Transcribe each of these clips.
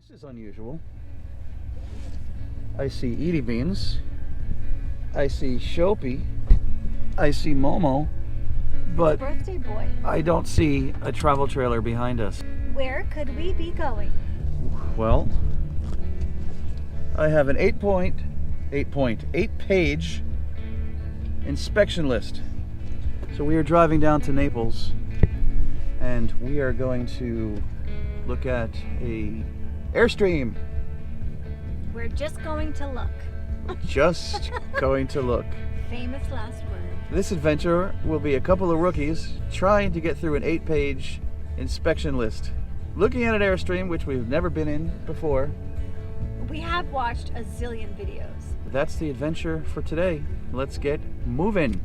This is unusual. I see Edie beans. I see Shopee. I see Momo. But birthday boy. I don't see a travel trailer behind us. Where could we be going? Well, I have an 8-page inspection list. So we are driving down to Naples and we are going to look at a Airstream. We're just going to look. Just going to look. Famous last word. This adventure will be a couple of rookies trying to get through an 8-page inspection list. Looking at an Airstream, which we've never been in before. We have watched a zillion videos. That's the adventure for today. Let's get moving.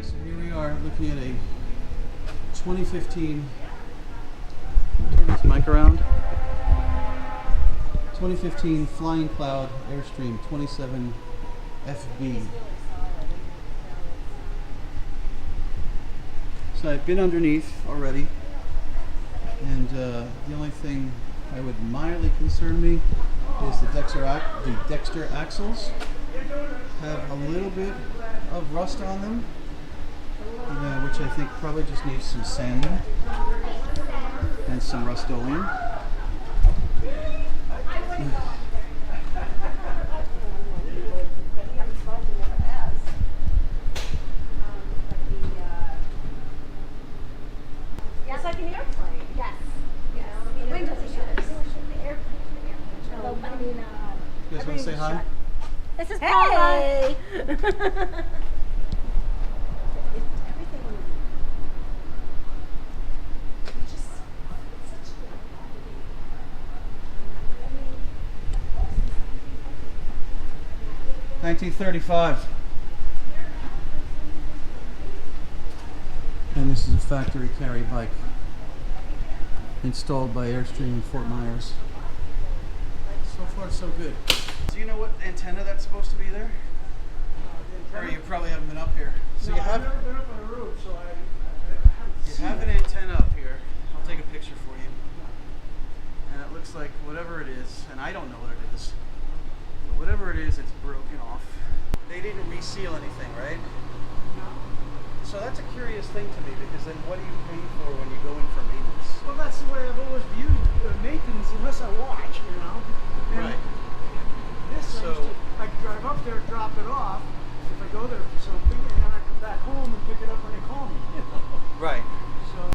So here we are looking at a 2015, turn this mic around, 2015 Flying Cloud Airstream 27 FB. So I've been underneath already, and the only thing that would mildly concern me is the Dexter axles have a little bit of rust on them. Which I think probably just needs some sanding and some Rust-Oleum. Yes, like an airplane. Yes. Windows are shut. The airplane. You guys want to say hi? This is Paula. 1935. And this is a factory carry bike installed by Airstream in Fort Myers. So far so good. Do you know what antenna that's supposed to be there? Or you probably haven't been up here. So no, you have I've never been up on the roof, so I you have an antenna up here. I'll take a picture for you. And it looks like whatever it is, and I don't know what it is. But whatever it is, it's broken off. They didn't reseal anything, right? No. So that's a curious thing to me, because then what do you pay for when you go in for maintenance? Well, that's the way I've always viewed maintenance, unless I watch, you know. And Right. This, I drive up there, drop it off, if I go there for something, and then I come back home and pick it up when they call me. Right. So.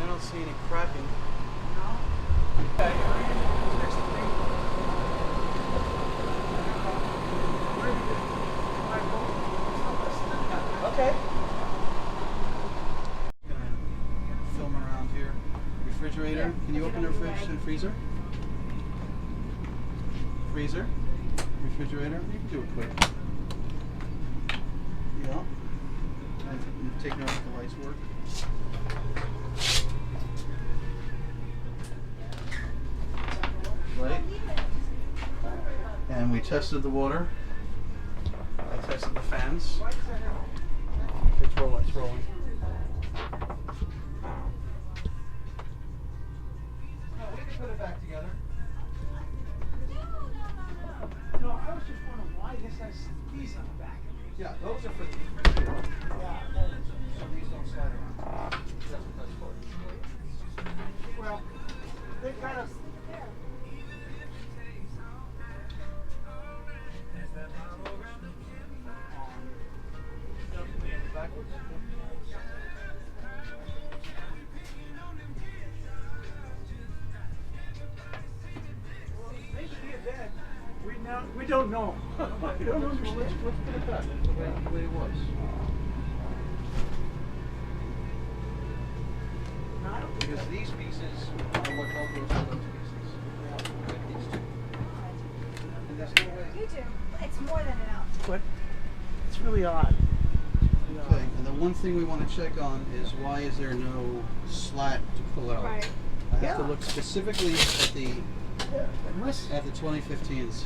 I don't see any cracking. Okay. Okay. Gonna film around here. Refrigerator. Can you open the fridge and freezer? Freezer. Refrigerator. You can do it quick. Yeah. And take note if the lights work. Light. And we tested the water. I tested the fans. It's rolling, it's rolling. No, we can put it back together. No, I was just wondering why this has these on the back. Yeah, those are for Yeah. so these don't slide around. That's what that's for. Well, they kind of. don't know. I don't Let's understand. put it back the way it was. No, I don't think Because these pieces are what help those other pieces. These two. And there's no way. You do. It's more than enough. but it's really odd. Okay, and the one thing we want to check on is why is there no slat to pull out? Right. I have to Yeah. look specifically at the Yeah, unless 2015s.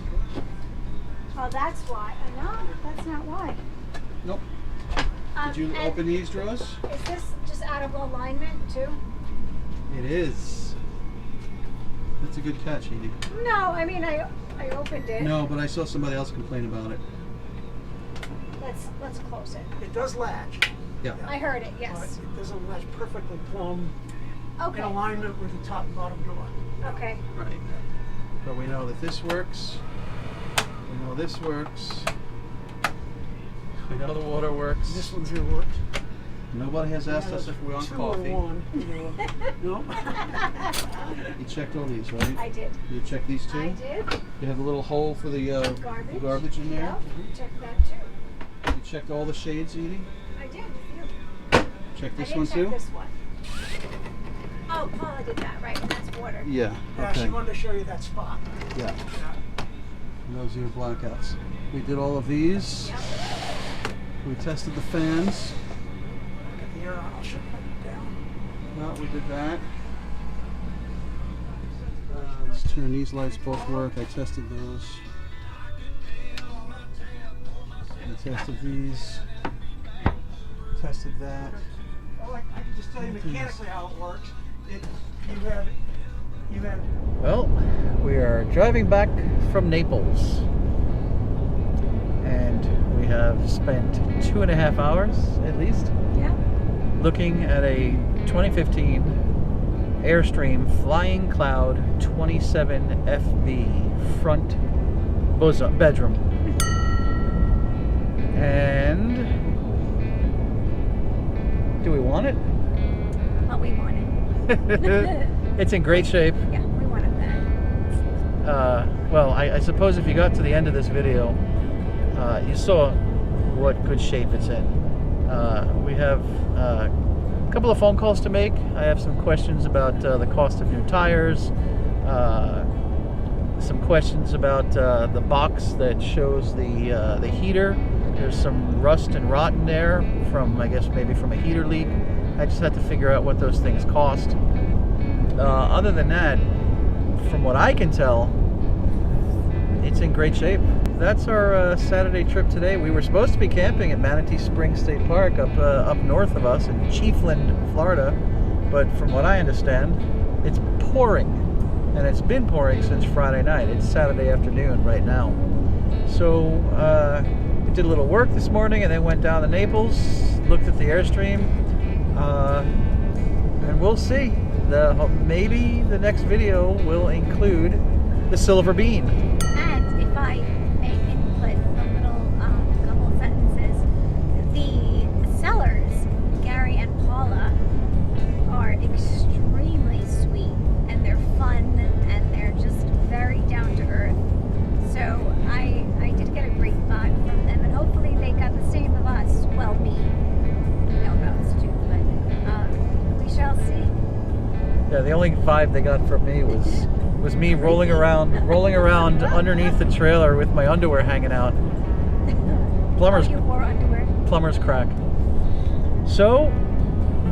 Oh, that's why. No, that's not why. Nope. Did you And open these drawers? Is this just out of alignment too? It is. That's a good catch, Edie. No, I mean I opened it. No, but I saw somebody else complain about it. Let's close it. it does latch, Yeah. I heard it. but Yes. it doesn't latch perfectly plumb Okay. in alignment with the top and bottom door. Okay. Right. But we know that this works. We know this works. We know the water works. This one here works. Nobody has asked us if we're on Two coffee. or one. No. You checked all these, right? I did. You checked these two? I did. You have a little hole for the Garbage. in there? Yep. Check that too. You checked all the shades, Edie? I did. You. Check this I one didn't check too? this one. Oh, Paula did that, right? And that's water. Yeah. Yeah, Okay. she wanted to show you that spot. Yeah. Yeah. And those are your blackouts. We did all of these. Yep. We tested the fans. Get the air on. I'll shut it down. No, we did that. Let's turn these lights both work. I tested those. I tested these. Tested that. Well, I can just tell you mechanically how it works. You have Well, we are driving back from Naples, and we have spent 2.5 hours at least Yeah. looking at a 2015 Airstream Flying Cloud 27 FB front bedroom. And do we want it? Well, we want it. It's in great shape. Yeah, we wanted that. Well, I suppose if you got to the end of this video, you saw what good shape it's in. We have a couple of phone calls to make. I have some questions about the cost of new tires, some questions about the box that shows the heater. There's some rust and rot in there from, I guess, maybe from a heater leak. I just had to figure out what those things cost. Other than that, from what I can tell, it's in great shape. That's our Saturday trip today. We were supposed to be camping at Manatee Springs State Park up north of us in Chiefland, Florida, but from what I understand, it's pouring, and it's been pouring since Friday night. It's Saturday afternoon right now. So we did a little work this morning and then went down to Naples, looked at the Airstream, and we'll see. Maybe the next video will include the silver bean. And if I may input a little couple sentences, the sellers, Gary and Paula, are extremely sweet, and they're fun, and they're just very down to earth. So I did get a great vibe from them, and hopefully they got the same of us. Well, me. No about Stu, but we shall see. Yeah, the only vibe they got from me was me rolling around underneath the trailer with my underwear hanging out. Plumber's Oh, you wore underwear? plumber's crack. So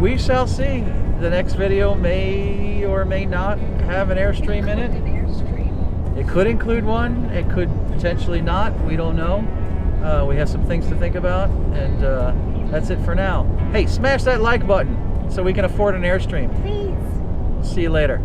we shall see. The next video may or may not have an Airstream in it. An Airstream. It could include one. It could potentially not. We don't know. We have some things to think about, and that's it for now. Hey, smash that like button so we can afford an Airstream. Please. See you later.